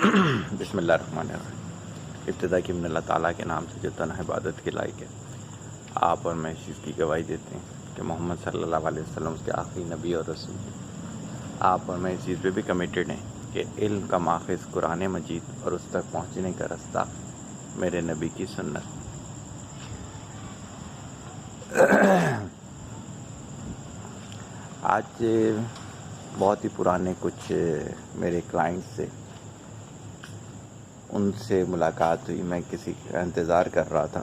بسم اللہ الرحمن الرحیم۔ ابتدا کی من اللہ تعالیٰ کے نام سے جو تنہا عبادت کے لائق ہے۔ آپ اور میں اس چیز کی گواہی دیتے ہیں کہ محمد صلی اللہ علیہ وسلم اس کے آخری نبی اور رسول ہیں۔ آپ اور میں اس چیز پہ بھی کمیٹڈ ہیں کہ علم کا ماخذ قرآن مجید اور اس تک پہنچنے کا رستہ میرے نبی کی سنت۔ آج بہت ہی پرانے کچھ میرے کلائنٹس سے ان سے ملاقات ہوئی۔ میں کسی کا انتظار کر رہا تھا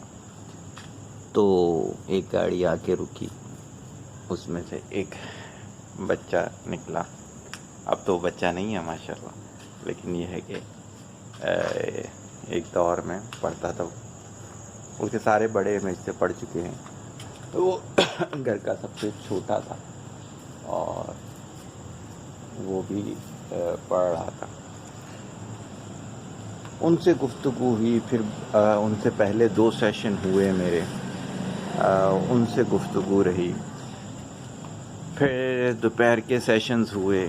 تو ایک گاڑی آ کے رکی، اس میں سے ایک بچہ نکلا۔ اب تو بچہ نہیں ہے ماشاءاللہ، لیکن یہ ہے کہ ایک دور میں پڑھتا تھا، اس کے سارے بڑے میں اس سے پڑھ چکے ہیں، تو وہ گھر کا سب سے چھوٹا تھا اور وہ بھی پڑھ رہا تھا۔ ان سے گفتگو ہوئی، پھر ان سے پہلے 2 سیشن ہوئے میرے، ان سے گفتگو رہی، پھر دوپہر کے سیشنز ہوئے،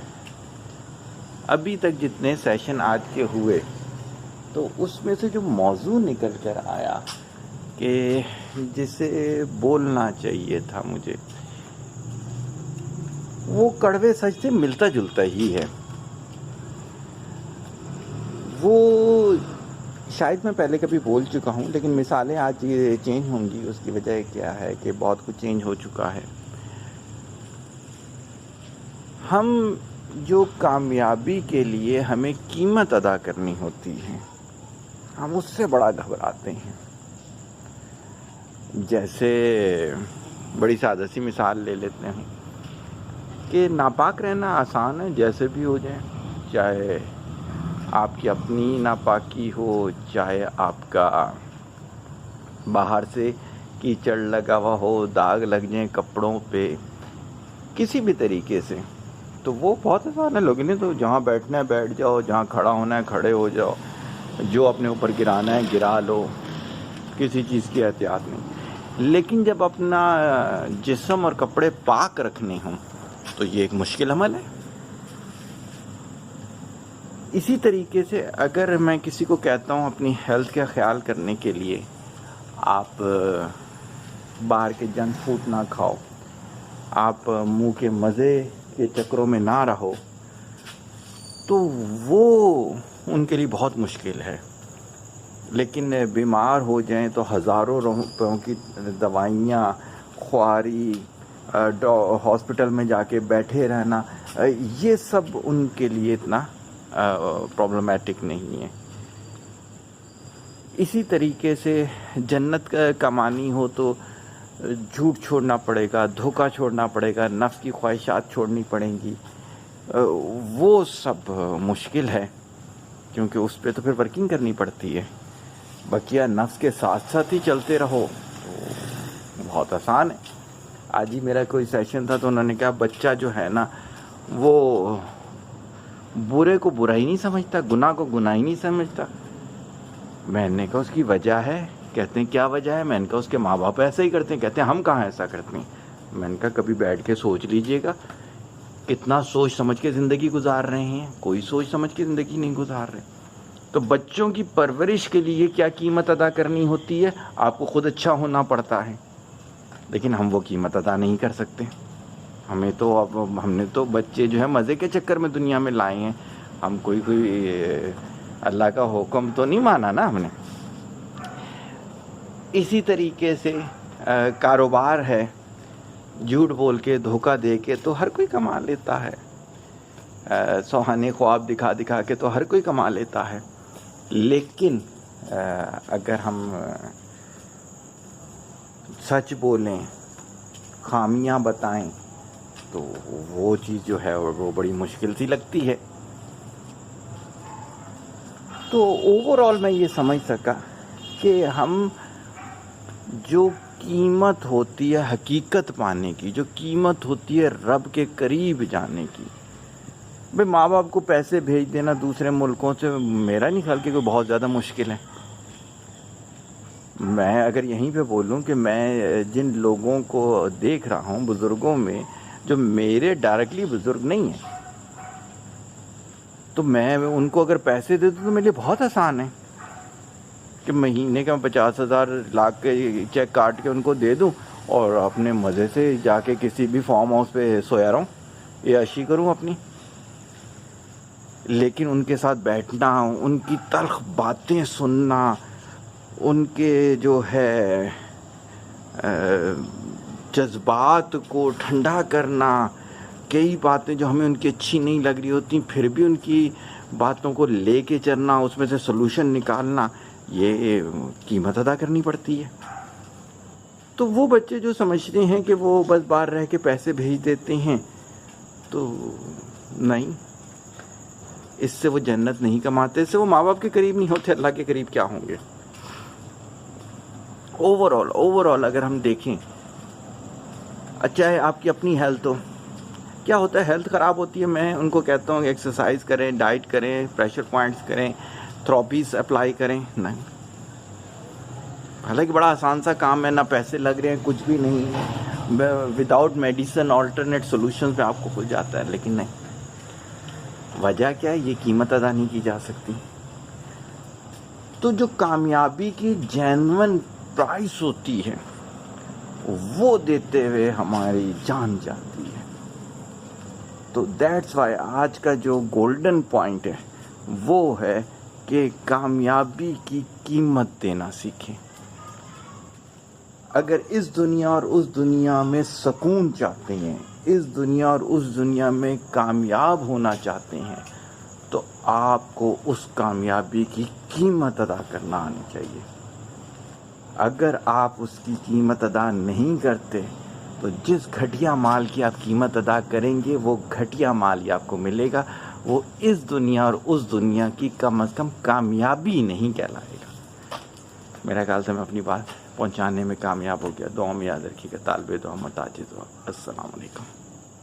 ابھی تک جتنے سیشن آج کے ہوئے، تو اس میں سے جو موضوع نکل کر آیا کہ جسے بولنا چاہیے تھا مجھے، وہ کڑوے سچ سے ملتا جلتا ہی ہے۔ وہ شاید میں پہلے کبھی بول چکا ہوں، لیکن مثالیں آج یہ چینج ہوں گی۔ اس کی وجہ کیا ہے کہ بہت کچھ چینج ہو چکا ہے۔ ہم جو کامیابی کے لیے ہمیں قیمت ادا کرنی ہوتی ہے، ہم اس سے بڑا گھبراتے ہیں۔ جیسے بڑی سادہ سی مثال لے لیتے ہیں کہ ناپاک رہنا آسان ہے، جیسے بھی ہو جائے، چاہے آپ کی اپنی ناپاکی ہو، چاہے آپ کا باہر سے کیچڑ لگا ہوا ہو، داغ لگ جائیں کپڑوں پہ، کسی بھی طریقے سے، تو وہ بہت آسان ہے۔ لوگوں نے تو جہاں بیٹھنا ہے بیٹھ جاؤ، جہاں کھڑا ہونا ہے کھڑے ہو جاؤ، جو اپنے اوپر گرانا ہے گرا لو، کسی چیز کی احتیاط نہیں۔ لیکن جب اپنا جسم اور کپڑے پاک رکھنے ہوں تو یہ ایک مشکل عمل ہے۔ اسی طریقے سے اگر میں کسی کو کہتا ہوں اپنی ہیلتھ کا خیال کرنے کے لیے آپ باہر کے جنک فوڈ نہ کھاؤ، آپ منہ کے مزے کے چکروں میں نہ رہو، تو وہ ان کے لیے بہت مشکل ہے۔ لیکن بیمار ہو جائیں تو ہزاروں روپوں کی دوائیاں خواری، ہاسپٹل میں جا کے بیٹھے رہنا، یہ سب ان کے لیے اتنا پرابلمیٹک نہیں ہے۔ اسی طریقے سے جنت کمانی ہو تو جھوٹ چھوڑنا پڑے گا، دھوکہ چھوڑنا پڑے گا، نفس کی خواہشات چھوڑنی پڑیں گی۔ وہ سب مشکل ہے، کیونکہ اس پہ تو پھر ورکنگ کرنی پڑتی ہے۔ بقیہ نفس کے ساتھ ساتھ ہی چلتے رہو تو بہت آسان ہے۔ آج ہی میرا کوئی سیشن تھا تو انہوں نے کہا بچہ جو ہے نا وہ برے کو برا ہی نہیں سمجھتا، گناہ کو گناہ ہی نہیں سمجھتا۔ میں نے کہا اس کی وجہ ہے؟ کہتے ہیں کیا وجہ ہے؟ میں نے کہا اس کے ماں باپ ایسا ہی کرتے ہیں۔ کہتے ہیں ہم کہاں ایسا کرتے ہیں؟ میں نے کہا کبھی بیٹھ کے سوچ لیجئے گا، کتنا سوچ سمجھ کے زندگی گزار رہے ہیں؟ کوئی سوچ سمجھ کے زندگی نہیں گزار رہے۔ تو بچوں کی پرورش کے لیے کیا قیمت ادا کرنی ہوتی ہے؟ آپ کو خود اچھا ہونا پڑتا ہے، لیکن ہم وہ قیمت ادا نہیں کر سکتے۔ ہم نے تو بچے جو ہے مزے کے چکر میں دنیا میں لائے ہیں، ہم کوئی اللہ کا حکم تو نہیں مانا نا ہم نے۔ اسی طریقے سے کاروبار ہے، جھوٹ بول کے دھوکہ دے کے تو ہر کوئی کما لیتا ہے، سہانے خواب دکھا دکھا کے تو ہر کوئی کما لیتا ہے۔ لیکن اگر ہم سچ بولیں، خامیاں بتائیں، تو وہ چیز جو ہے وہ بڑی مشکل سی لگتی ہے۔ تو اوورآل میں یہ سمجھ سکا کہ ہم جو قیمت ہوتی ہے حقیقت پانے کی، جو قیمت ہوتی ہے رب کے قریب جانے کی، بھئی ماں باپ کو پیسے بھیج دینا دوسرے ملکوں سے میرا نہیں خیال کہ کوئی بہت زیادہ مشکل ہے۔ میں اگر یہیں پہ بولوں کہ میں جن لوگوں کو دیکھ رہا ہوں بزرگوں میں، جو میرے ڈائریکٹلی بزرگ نہیں ہیں، تو میں ان کو اگر پیسے دے دوں تو میرے لیے بہت آسان ہے کہ مہینے کا 50,000 لاکھ کے چیک کاٹ کے ان کو دے دوں اور اپنے مزے سے جا کے کسی بھی فارم ہاؤس پہ سویا رہوں، عیاشی کروں اپنی۔ لیکن ان کے ساتھ بیٹھنا، ان کی تلخ باتیں سننا، ان کے جو ہے جذبات کو ٹھنڈا کرنا، کئی باتیں جو ہمیں ان کی اچھی نہیں لگ رہی ہوتی پھر بھی ان کی باتوں کو لے کے چلنا، اس میں سے سلوشن نکالنا، یہ قیمت ادا کرنی پڑتی ہے۔ تو وہ بچے جو سمجھتے ہیں کہ وہ بس باہر رہ کے پیسے بھیج دیتے ہیں، تو نہیں، اس سے وہ جنت نہیں کماتے، اس سے وہ ماں باپ کے قریب نہیں ہوتے، اللہ کے قریب کیا ہوں گے۔ اوور آل اگر ہم دیکھیں، اچھا ہے آپ کی اپنی ہیلتھ ہو، کیا ہوتا ہے ہیلتھ خراب ہوتی ہے، میں ان کو کہتا ہوں کہ ایکسرسائز کریں، ڈائٹ کریں، پریشر پوائنٹس کریں، تھراپیز اپلائی کریں، نہیں، حالانکہ بڑا آسان سا کام ہے، نہ پیسے لگ رہے ہیں، کچھ بھی نہیں، وداؤٹ میڈیسن آلٹرنیٹ سولوشنز میں آپ کو کھل جاتا ہے، لیکن نہیں، وجہ کیا ہے، یہ قیمت ادا نہیں کی جا سکتی۔ تو جو کامیابی کی جینون پرائس ہوتی ہے وہ دیتے ہوئے ہماری جان جاتی ہے۔ تو دیٹس وائی آج کا جو گولڈن پوائنٹ ہے وہ ہے کہ کامیابی کی قیمت دینا سیکھیں۔ اگر اس دنیا اور اس دنیا میں سکون چاہتے ہیں، اس دنیا اور اس دنیا میں کامیاب ہونا چاہتے ہیں، تو آپ کو اس کامیابی کی قیمت ادا کرنا آنی چاہیے۔ اگر آپ اس کی قیمت ادا نہیں کرتے تو جس گھٹیا مال کی آپ قیمت ادا کریں گے وہ گھٹیا مال ہی آپ کو ملے گا، وہ اس دنیا اور اس دنیا کی کم از کم کامیابی نہیں کہلائے گا۔ میرا خیال سے میں اپنی بات پہنچانے میں کامیاب ہو گیا۔ دعا میں یاد رکھیے گا، طالب دعا محتاج دعا۔ السلام علیکم۔